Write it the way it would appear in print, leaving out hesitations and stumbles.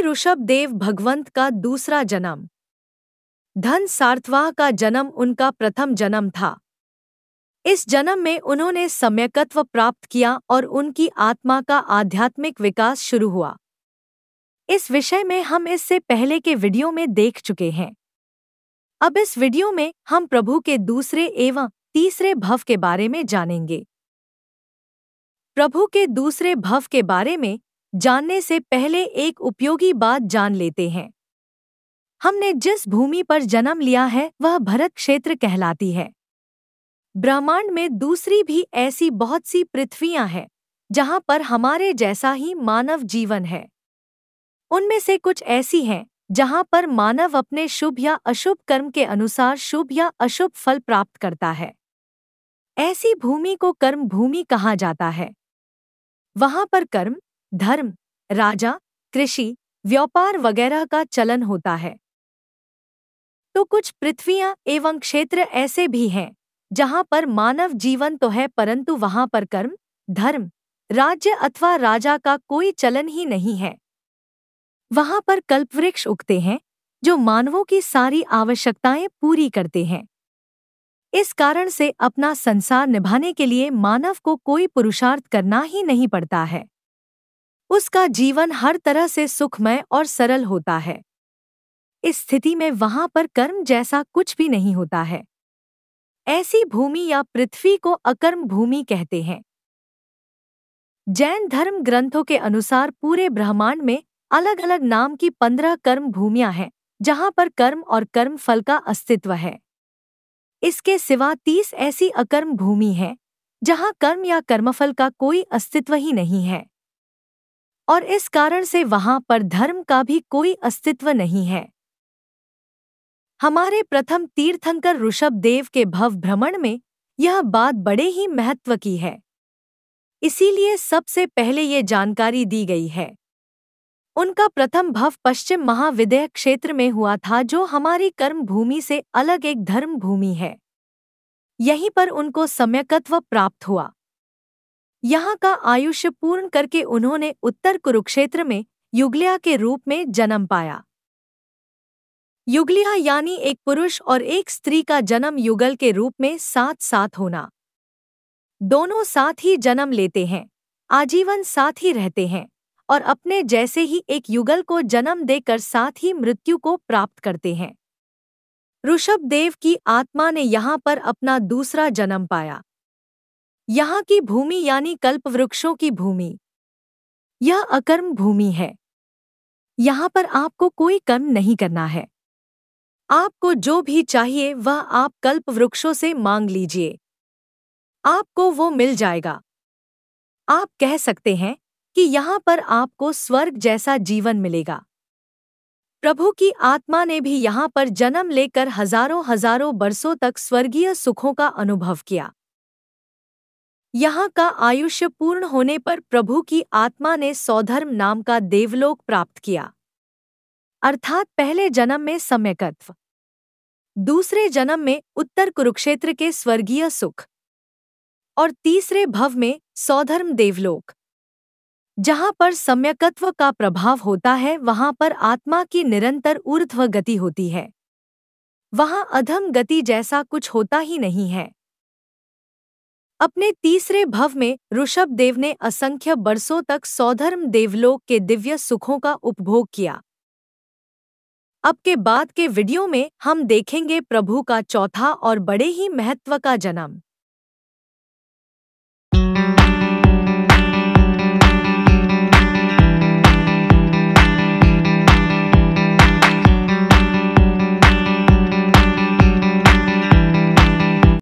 ऋषभदेव भगवंत का दूसरा जन्म। धन सार्थवाह का जन्म उनका प्रथम जन्म था। इस जन्म में उन्होंने सम्यकत्व प्राप्त किया और उनकी आत्मा का आध्यात्मिक विकास शुरू हुआ। इस विषय में हम इससे पहले के वीडियो में देख चुके हैं। अब इस वीडियो में हम प्रभु के दूसरे एवं तीसरे भव के बारे में जानेंगे। प्रभु के दूसरे भव के बारे में जानने से पहले एक उपयोगी बात जान लेते हैं। हमने जिस भूमि पर जन्म लिया है वह भरत क्षेत्र कहलाती है। ब्रह्मांड में दूसरी भी ऐसी बहुत सी पृथ्वियां हैं जहां पर हमारे जैसा ही मानव जीवन है। उनमें से कुछ ऐसी हैं जहां पर मानव अपने शुभ या अशुभ कर्म के अनुसार शुभ या अशुभ फल प्राप्त करता है। ऐसी भूमि को कर्म भूमि कहा जाता है। वहां पर कर्म, धर्म, राजा, कृषि, व्यापार वगैरह का चलन होता है। तो कुछ पृथ्वियां एवं क्षेत्र ऐसे भी हैं जहां पर मानव जीवन तो है परंतु वहां पर कर्म, धर्म, राज्य अथवा राजा का कोई चलन ही नहीं है। वहां पर कल्पवृक्ष उगते हैं जो मानवों की सारी आवश्यकताएं पूरी करते हैं। इस कारण से अपना संसार निभाने के लिए मानव को कोई पुरुषार्थ करना ही नहीं पड़ता है। उसका जीवन हर तरह से सुखमय और सरल होता है। इस स्थिति में वहां पर कर्म जैसा कुछ भी नहीं होता है। ऐसी भूमि या पृथ्वी को अकर्म भूमि कहते हैं। जैन धर्म ग्रंथों के अनुसार पूरे ब्रह्मांड में अलग अलग नाम की 15 कर्म भूमियां हैं जहां पर कर्म और कर्म फल का अस्तित्व है। इसके सिवा 30 ऐसी अकर्म भूमि है जहां कर्म या कर्मफल का कोई अस्तित्व ही नहीं है और इस कारण से वहां पर धर्म का भी कोई अस्तित्व नहीं है। हमारे प्रथम तीर्थंकर ऋषभदेव के भव भ्रमण में यह बात बड़े ही महत्व की है। इसीलिए सबसे पहले ये जानकारी दी गई है। उनका प्रथम भव पश्चिम महाविद्य क्षेत्र में हुआ था जो हमारी कर्म भूमि से अलग एक धर्म भूमि है। यहीं पर उनको सम्यकत्व प्राप्त हुआ। यहाँ का आयुष्य पूर्ण करके उन्होंने उत्तर कुरुक्षेत्र में युगल्या के रूप में जन्म पाया। युगल्या यानी एक पुरुष और एक स्त्री का जन्म युगल के रूप में साथ साथ होना। दोनों साथ ही जन्म लेते हैं, आजीवन साथ ही रहते हैं और अपने जैसे ही एक युगल को जन्म देकर साथ ही मृत्यु को प्राप्त करते हैं। ऋषभदेव की आत्मा ने यहाँ पर अपना दूसरा जन्म पाया। यहाँ की भूमि यानी कल्पवृक्षों की भूमि, यह अकर्म भूमि है। यहाँ पर आपको कोई कर्म नहीं करना है। आपको जो भी चाहिए वह आप कल्पवृक्षों से मांग लीजिए, आपको वो मिल जाएगा। आप कह सकते हैं कि यहाँ पर आपको स्वर्ग जैसा जीवन मिलेगा। प्रभु की आत्मा ने भी यहाँ पर जन्म लेकर हजारों हजारों बरसों तक स्वर्गीय सुखों का अनुभव किया। यहाँ का आयुष्य पूर्ण होने पर प्रभु की आत्मा ने सौधर्म नाम का देवलोक प्राप्त किया, अर्थात पहले जन्म में सम्यकत्व, दूसरे जन्म में उत्तर कुरुक्षेत्र के स्वर्गीय सुख और तीसरे भव में सौधर्म देवलोक। जहाँ पर सम्यकत्व का प्रभाव होता है वहाँ पर आत्मा की निरंतर ऊर्ध्व गति होती है। वहाँ अधम गति जैसा कुछ होता ही नहीं है। अपने तीसरे भव में ऋषभदेव ने असंख्य बरसों तक सौधर्म देवलोक के दिव्य सुखों का उपभोग किया। अब के बाद के वीडियो में हम देखेंगे प्रभु का चौथा और बड़े ही महत्व का जन्म।